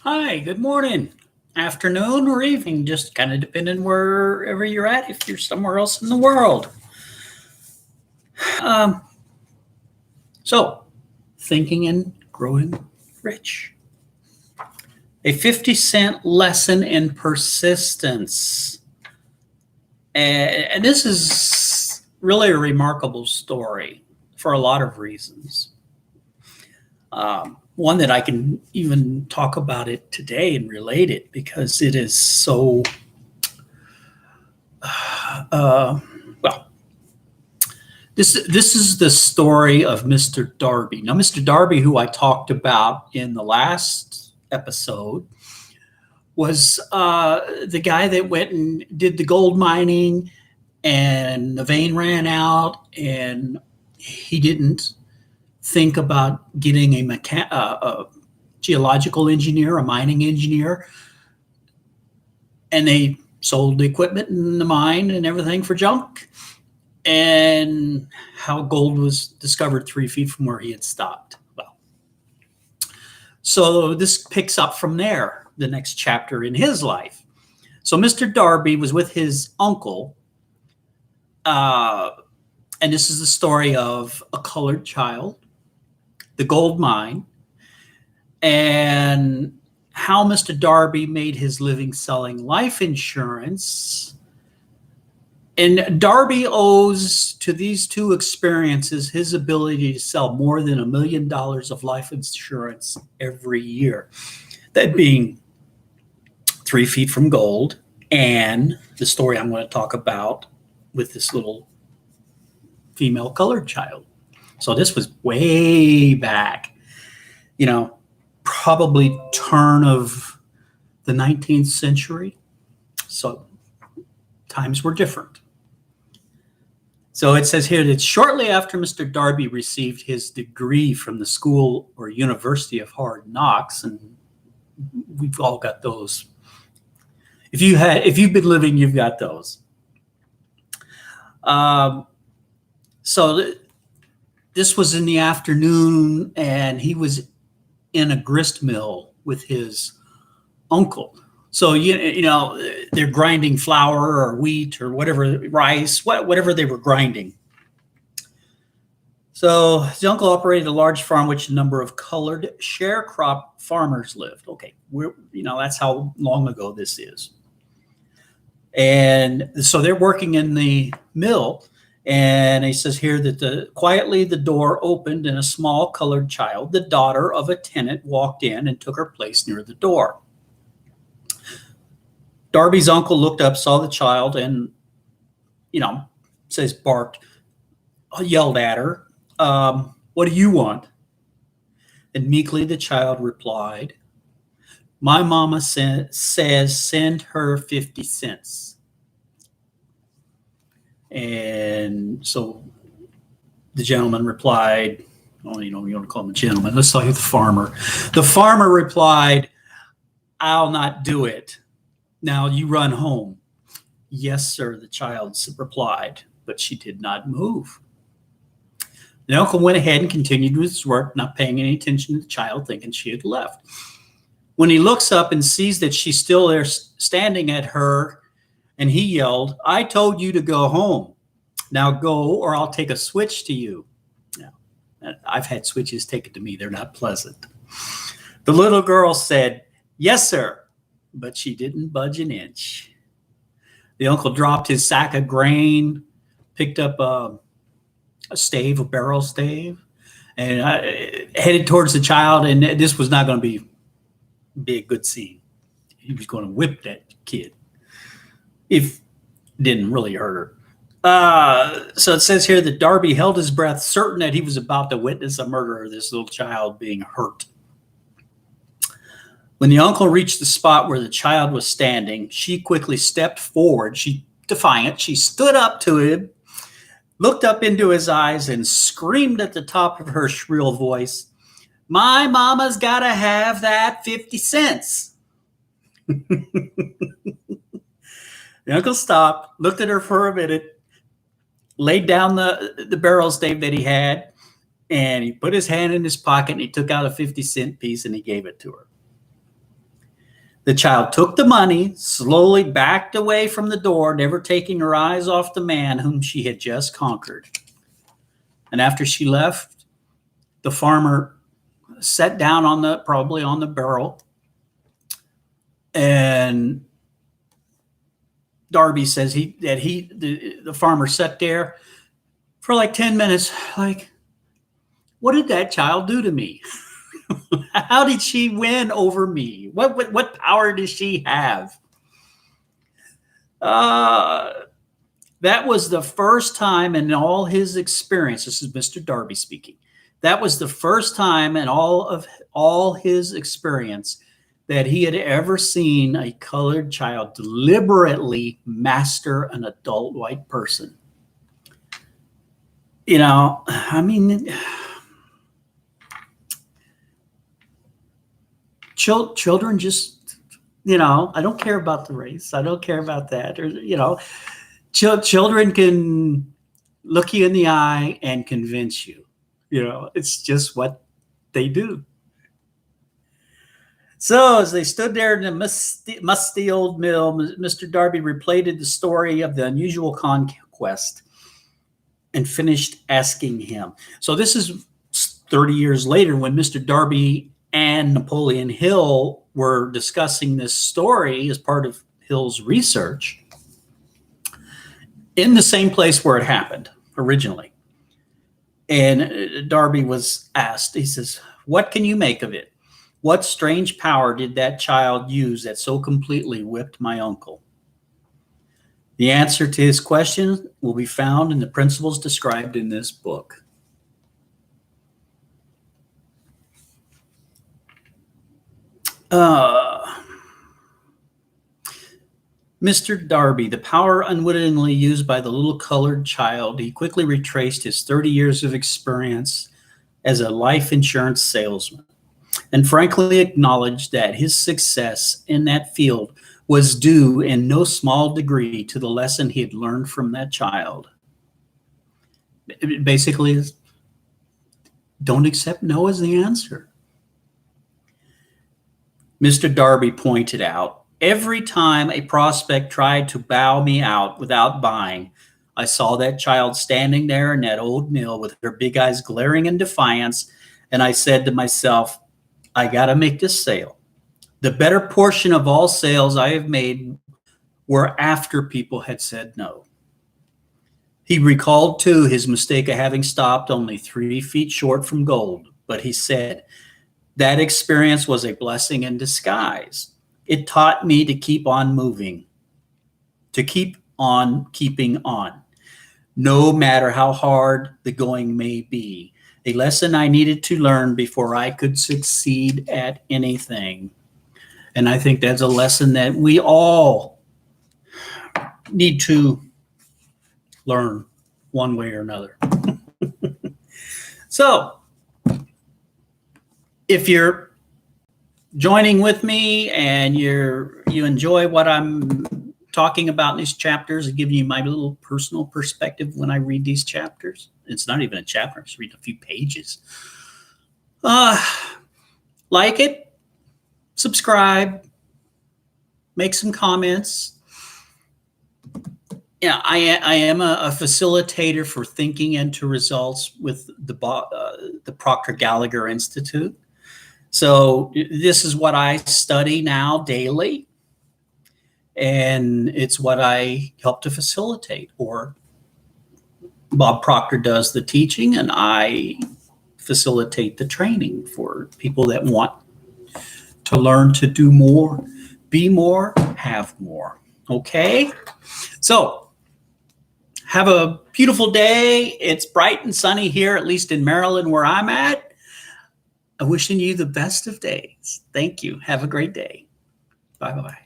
Hi, good morning, afternoon, or evening, just kind of depending wherever you're at, if you're somewhere else in the world. Um, so, thinking and growing rich. A 50-cent lesson in persistence. And this is really a remarkable story for a lot of reasons. One that I can even talk about it today and relate it because it is so well. This is the story of Mr. Darby. Now, Mr. Darby, who I talked about in the last episode, was the guy that went and did the gold mining, and the vein ran out, and he didn't think about getting a geological engineer, a mining engineer, and they sold the equipment in the mine and everything for junk. And how gold was discovered 3 feet from where he had stopped. Well, so this picks up from there, the next chapter in his life. So Mr. Darby was with his uncle, and this is the story of a colored child, the gold mine, and how Mr. Darby made his living selling life insurance. And Darby owes to these two experiences his ability to sell more than $1 million of life insurance every year. That being 3 feet from gold, and the story I'm going to talk about with this little female colored child. So this was way back, probably turn of the 19th century. So times were different. So it says here that shortly after Mr. Darby received his degree from the school or University of Hard Knocks, and we've all got those. If you've been living, you've got those. So this was in the afternoon, and he was in a grist mill with his uncle. So they're grinding flour or wheat or whatever, rice, whatever they were grinding. So his uncle operated a large farm which a number of colored sharecrop farmers lived. Okay, that's how long ago this is. And so they're working in the mill, and he says here that quietly the door opened and a small colored child, the daughter of a tenant, walked in and took her place near the door. Darby's uncle looked up, saw the child, and, barked, yelled at her, "What do you want?" And meekly the child replied, "My mama says send her 50 cents. And so the gentleman replied, you want to call him a gentleman. Let's talk about the farmer. The farmer replied, "I'll not do it. Now you run home." "Yes, sir," the child replied, but she did not move. The uncle went ahead and continued with his work, not paying any attention to the child, thinking she had left. When he looks up and sees that she's still there standing at her, and he yelled, "I told you to go home. Now go, or I'll take a switch to you." Now, I've had switches taken to me. They're not pleasant. The little girl said, "Yes, sir," but she didn't budge an inch. The uncle dropped his sack of grain, picked up a barrel stave, and headed towards the child. And this was not going to be a good scene. He was going to whip that kid if it didn't really hurt her. So it says here that Darby held his breath, certain that he was about to witness a murder of this little child being hurt. When the uncle reached the spot where the child was standing, she quickly stepped forward. Defiant, she stood up to him, looked up into his eyes, and screamed at the top of her shrill voice, "My mama's got to have that 50 cents. The uncle stopped, looked at her for a minute, laid down the barrel stave that he had, and he put his hand in his pocket, and he took out a 50-cent piece, and he gave it to her. The child took the money, slowly backed away from the door, never taking her eyes off the man whom she had just conquered. And after she left, the farmer sat down probably on the barrel, and Darby says the farmer sat there for like 10 minutes, like, what did that child do to me? How did she win over me? What power does she have? That was the first time in all his experience. This is Mr. Darby speaking. That was the first time in all his experience that he had ever seen a colored child deliberately master an adult white person. You know, I mean, children just, you know, I don't care about the race. I don't care about that. Or, you know, children can look you in the eye and convince you. You know, it's just what they do. So as they stood there in the musty old mill, Mr. Darby related the story of the unusual conquest and finished asking him. So this is 30 years later when Mr. Darby and Napoleon Hill were discussing this story as part of Hill's research in the same place where it happened originally. And Darby was asked, he says, what can you make of it? What strange power did that child use that so completely whipped my uncle? The answer to his question will be found in the principles described in this book. Mr. Darby, the power unwittingly used by the little colored child, he quickly retraced his 30 years of experience as a life insurance salesman and frankly acknowledged that his success in that field was due in no small degree to the lesson he had learned from that child. It basically is, don't accept no as the answer. Mr. Darby pointed out, every time a prospect tried to bow me out without buying, I saw that child standing there in that old mill with her big eyes glaring in defiance, and I said to myself, I got to make this sale. The better portion of all sales I have made were after people had said no. He recalled, too, his mistake of having stopped only 3 feet short from gold, but he said, that experience was a blessing in disguise. It taught me to keep on moving, to keep on keeping on, no matter how hard the going may be. A lesson I needed to learn before I could succeed at anything. And I think that's a lesson that we all need to learn one way or another. So, if you're joining with me and you enjoy what I'm talking about in these chapters and giving you my little personal perspective when I read these chapters, it's not even a chapter, I'm just reading a few pages. Like it, subscribe, make some comments. Yeah, I am a facilitator for Thinking into Results with the Proctor Gallagher Institute. So this is what I study now daily, and it's what I help to facilitate. Or Bob Proctor does the teaching, and I facilitate the training for people that want to learn to do more, be more, have more. Okay? So have a beautiful day. It's bright and sunny here, at least in Maryland where I'm at. I'm wishing you the best of days. Thank you. Have a great day. Bye-bye.